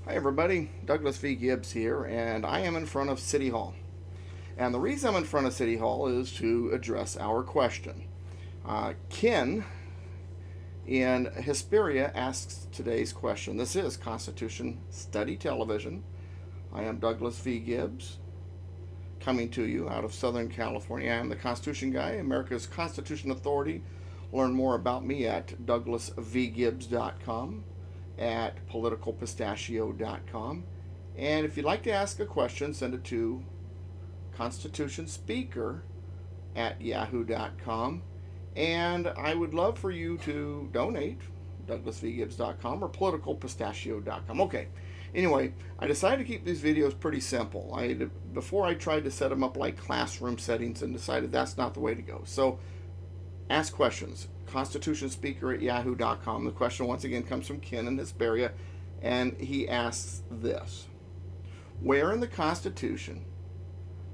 Hi everybody, Douglas V. Gibbs here, and I am in front of City Hall. And the reason I'm in front of City Hall is to address our question. Ken in Hesperia asks today's question. This is Constitution Study Television. I am Douglas V. Gibbs, coming to you out of Southern California. I am the Constitution Guy, America's Constitution Authority. Learn more about me at douglasvgibbs.com, at politicalpistachio.com. And if you'd like to ask a question, send it to constitutionspeaker at yahoo.com. And I would love for you to donate, douglasvgibbs.com or politicalpistachio.com. Okay, anyway, I decided to keep these videos pretty simple. Before I tried to set them up like classroom settings and decided that's not the way to go. So ask questions. Constitutionspeaker at yahoo.com. The question once again comes from Ken in Hesperia, and he asks this: where in the Constitution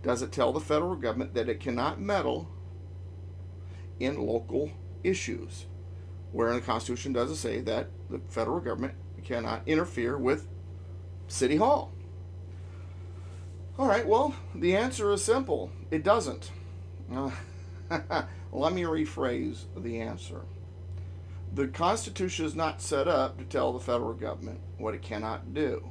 does it tell the federal government that it cannot meddle in local issues? Where in the Constitution does it say that the federal government cannot interfere with City Hall? All right, well, the answer is simple. It doesn't. Let me rephrase the answer. The Constitution is not set up to tell the federal government what it cannot do.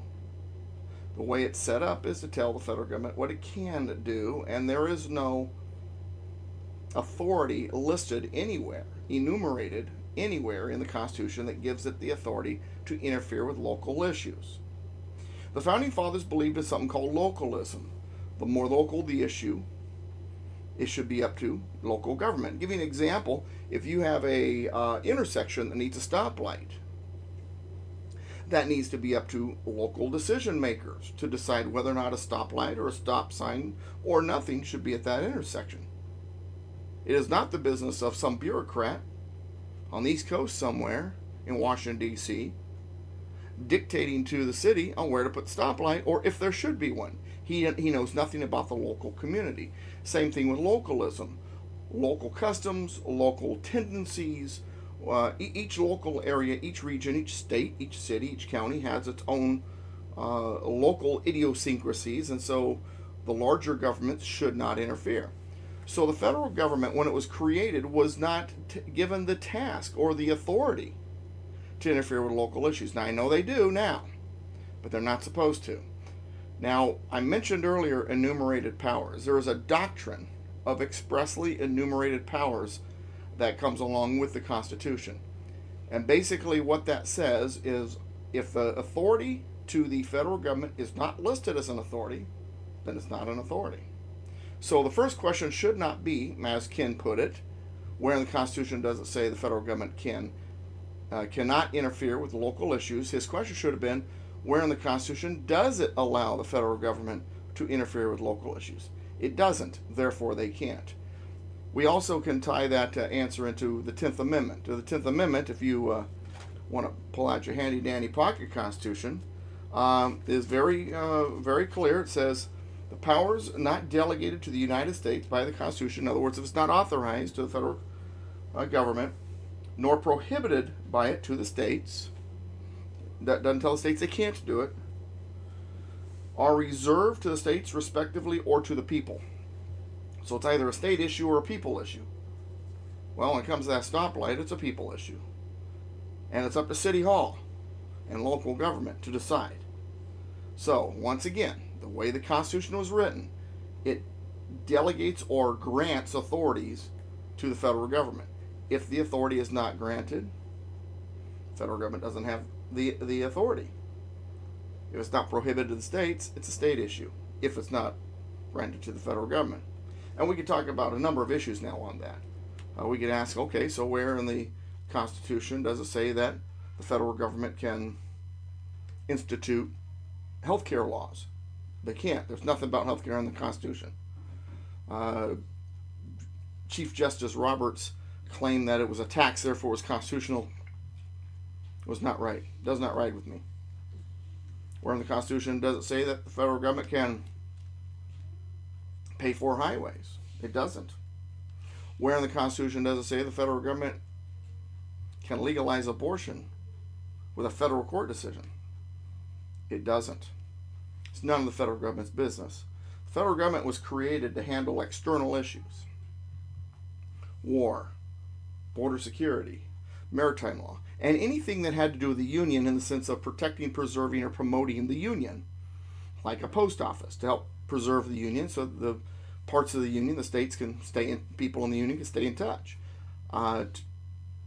The way it's set up is to tell the federal government what it can do, and there is no authority listed anywhere, enumerated anywhere in the Constitution that gives it the authority to interfere with local issues. The Founding Fathers believed in something called localism. The more local the issue, it should be up to local government. I'll give you an example. If you have a intersection that needs a stoplight, that needs to be up to local decision makers to decide whether or not a stoplight or a stop sign or nothing should be at that intersection. It is not the business of some bureaucrat on the East Coast somewhere in Washington, D.C., dictating to the city on where to put the stoplight or if there should be one. He knows nothing about the local community. Same thing with localism. Local customs, local tendencies. Each local area, each region, each state, each city, each county has its own local idiosyncrasies, and so the larger governments should not interfere. So the federal government, when it was created, was not given the task or the authority to interfere with local issues. Now, I know they do now, but they're not supposed to. Now, I mentioned earlier enumerated powers. There is a doctrine of expressly enumerated powers that comes along with the Constitution. And basically what that says is if the authority to the federal government is not listed as an authority, then it's not an authority. So the first question should not be, as Ken put it, where in the Constitution does it say the federal government cannot interfere with local issues. His question should have been, where in the Constitution does it allow the federal government to interfere with local issues? It doesn't, therefore they can't. We also can tie that answer into the 10th Amendment. The 10th Amendment, if you want to pull out your handy-dandy pocket Constitution, is very clear. It says, the powers not delegated to the United States by the Constitution, in other words, if it's not authorized to the federal government, nor prohibited by it to the states, that doesn't tell the states they can't do it, are reserved to the states respectively or to the people. So it's either a state issue or a people issue. Well, when it comes to that stoplight, it's a people issue. And it's up to City Hall and local government to decide. So, once again, the way the Constitution was written, it delegates or grants authorities to the federal government. If the authority is not granted, the federal government doesn't have the authority. If it's not prohibited to the states, it's a state issue, if it's not granted to the federal government. And we could talk about a number of issues now on that. We could ask, okay, so where in the Constitution does it say that the federal government can institute healthcare laws? They can't. There's nothing about healthcare in the Constitution. Chief Justice Roberts claimed that it was a tax, therefore it was constitutional. It was not right. It does not ride with me. Where in the Constitution does it say that the federal government can pay for highways? It doesn't. Where in the Constitution does it say the federal government can legalize abortion with a federal court decision? It doesn't. It's none of the federal government's business. The federal government was created to handle external issues: war, border security, maritime law, and anything that had to do with the Union in the sense of protecting, preserving, or promoting the Union, like a post office to help preserve the Union so that the parts of the Union, the states can stay in, people in the Union can stay in touch.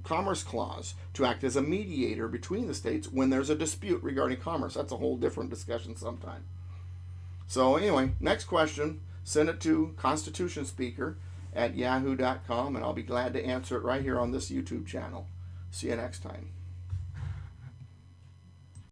Commerce Clause to act as a mediator between the states when there's a dispute regarding commerce. That's a whole different discussion sometime. So anyway, next question, send it to constitutionspeaker@yahoo.com, and I'll be glad to answer it right here on this YouTube channel. See you next time.